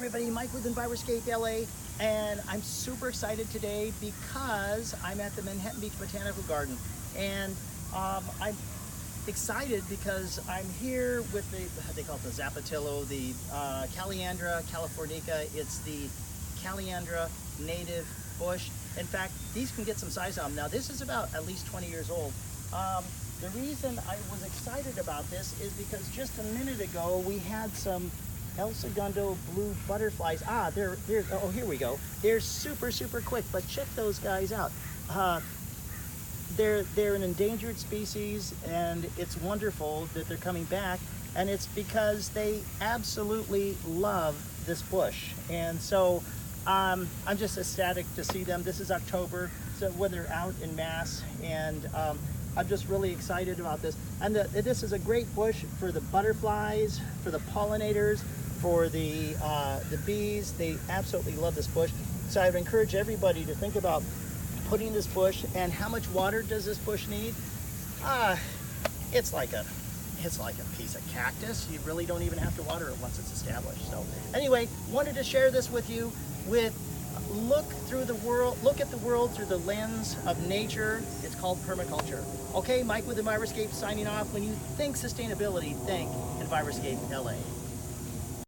everybody, Mike with Enviroscape LA, and I'm super excited today because I'm at the Manhattan Beach Botanical Garden, and I'm excited because I'm here with they call it the Zapatillo, the Calliandra californica. It's the Calliandra native bush. In fact, these can get some size on them. Now this is about at least 20 years old. The reason I was excited about this is because just a minute ago we had some El Segundo blue butterflies. Oh, here we go. They're super quick, but check those guys out. They're an endangered species, and it's wonderful that they're coming back, and it's because they absolutely love this bush. And so I'm just ecstatic to see them. This is October, so when they're out in mass, and I'm just really excited about this. And this is a great bush for the butterflies, for the pollinators, for the bees. They absolutely love this bush. So I would encourage everybody to think about putting this bush. And how much water does this bush need? It's like a piece of cactus. You really don't even have to water it once it's established. So anyway, wanted to share this with you. Look at the world through the lens of nature. It's called permaculture. Okay, Mike with Enviroscape signing off. When you think sustainability, think Enviroscape LA.